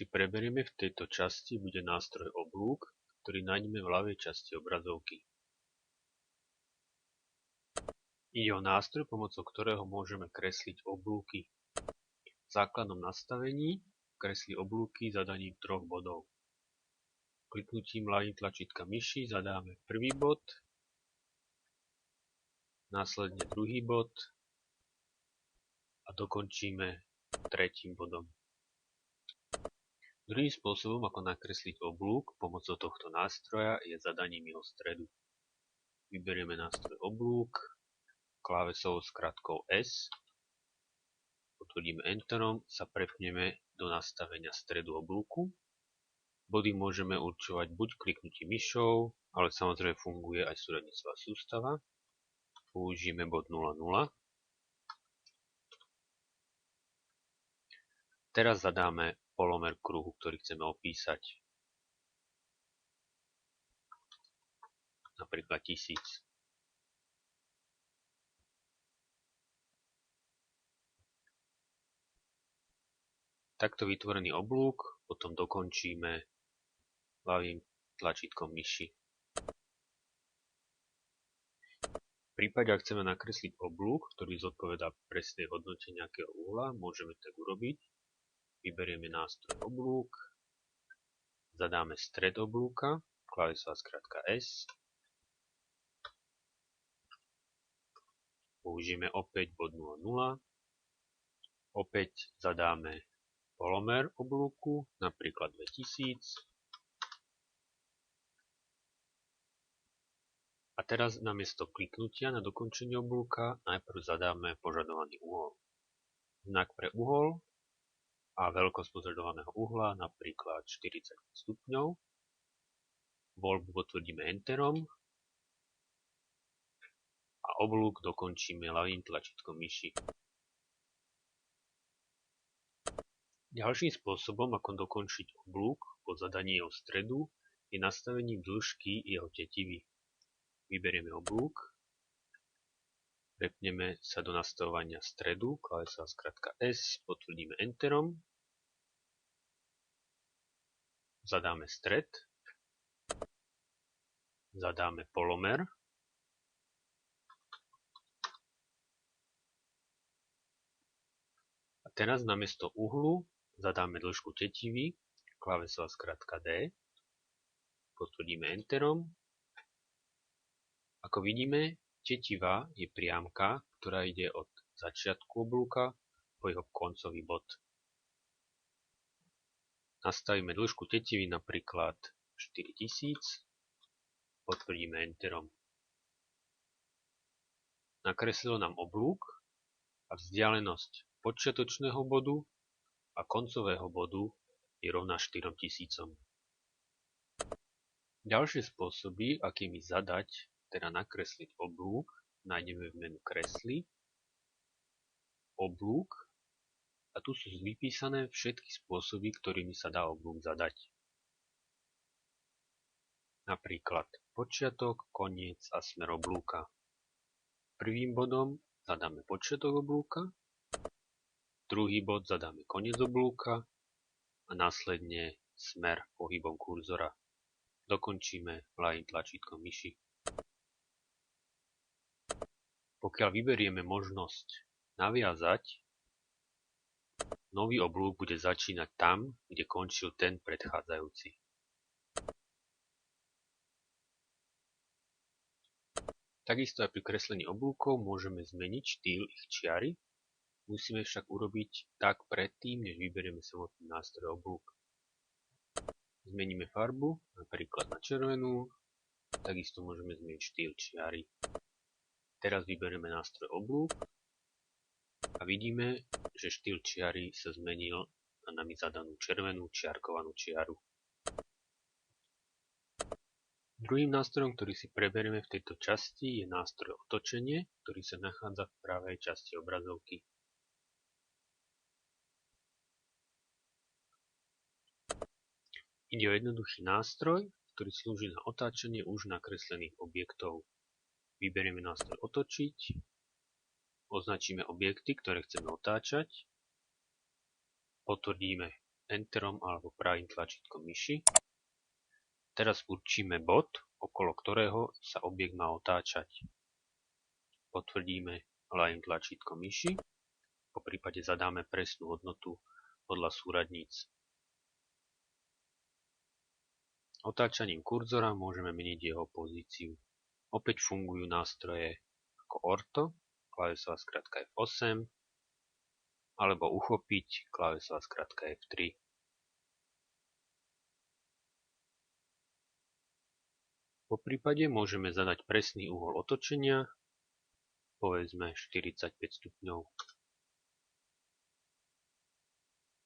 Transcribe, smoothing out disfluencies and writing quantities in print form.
si preberieme v tejto časti, bude nástroj oblúk, ktorý nájdeme v ľavej časti obrazovky. Ide o nástroj, pomocou ktorého môžeme kresliť oblúky. V základnom nastavení kreslí oblúky zadaním 3 bodov. Kliknutím ľavým tlačítka myši zadáme prvý bod, následne druhý bod a dokončíme 3. bodom. Druhým spôsobom, ako nakresliť oblúk pomocou tohto nástroja, je zadaním jeho stredu. Vyberieme nástroj oblúk, klávesovou skratkou S, potvrdíme Enterom, sa prepneme do nastavenia stredu oblúku. Body môžeme určovať buď kliknutím myšou, ale samozrejme funguje aj súradnicová sústava. Použijeme bod 0,0. Teraz zadáme polomer kruhu, ktorý chceme opísať. Napríklad 1000. Takto vytvorený oblúk potom dokončíme ľavým tlačítkom myši. V prípade, ak chceme nakresliť oblúk, ktorý zodpovedá presnej hodnote nejakého uhla, môžeme tak urobiť. Vyberieme nástroj oblúk, zadáme stred oblúka, klávesová skratka S. Použijeme opäť bod 0,0. Opäť zadáme polomer oblúku, napríklad 2000. A teraz namiesto kliknutia na dokončenie oblúka najprv zadáme požadovaný uhol. Znak pre uhol a veľkosť požadovaného uhla, napríklad 40 stupňov. Voľbu potvrdíme Enterom a oblúk dokončíme ľavým tlačítkom myši. Ďalším spôsobom, ako dokončiť oblúk po zadaní jeho stredu, je nastavením dĺžky jeho tetivy. Vyberieme oblúk, prepneme sa do nastavovania stredu, klávesová skratka S, potvrdíme Enterom, zadáme stred, zadáme polomer, a teraz namiesto uhlu zadáme dĺžku tetivy, klávesová skratka D, potvrdíme Enterom. Ako vidíme, tetiva je priamka, ktorá ide od začiatku oblúka po jeho koncový bod. Nastavíme dĺžku tetivy napríklad 4000, potvrdíme Enterom. Nakreslilo nám oblúk a vzdialenosť počiatočného bodu a koncového bodu je rovná 4000. Ďalšie spôsoby, akými zadať, teda nakresliť oblúk, nájdeme v menu Kresli, Oblúk a tu sú vypísané všetky spôsoby, ktorými sa dá oblúk zadať. Napríklad počiatok, koniec a smer oblúka. Prvým bodom zadáme počiatok oblúka, druhý bod zadáme koniec oblúka a následne smer pohybom kurzora. Dokončíme ľavým tlačítkom myši. Pokiaľ vyberieme možnosť naviazať, nový oblúk bude začínať tam, kde končil ten predchádzajúci. Takisto aj pri kreslení oblúkov môžeme zmeniť štýl ich čiary, musíme však urobiť tak predtým, než vyberieme samotný nástroj oblúk. Zmeníme farbu, napríklad na červenú, takisto môžeme zmeniť štýl čiary. Teraz vyberieme nástroj oblúk a vidíme, že štýl čiary sa zmenil na nami zadanú červenú čiarkovanú čiaru. Druhým nástrojom, ktorý si preberieme v tejto časti, je nástroj otočenie, ktorý sa nachádza v pravej časti obrazovky. Ide o jednoduchý nástroj, ktorý slúži na otáčanie už nakreslených objektov. Vyberieme nástroj otočiť, označíme objekty, ktoré chceme otáčať, potvrdíme Enterom alebo pravým tlačítkom myši. Teraz určíme bod, okolo ktorého sa objekt má otáčať. Potvrdíme ľavým tlačítkom myši, poprípade zadáme presnú hodnotu podľa súradníc. Otáčaním kurzora môžeme meniť jeho pozíciu. Opäť fungujú nástroje ako Orto, klávesová skratka F8, alebo Uchopiť, klávesová skratka F3. Poprípade môžeme zadať presný uhol otočenia, povedzme 45 stupňov.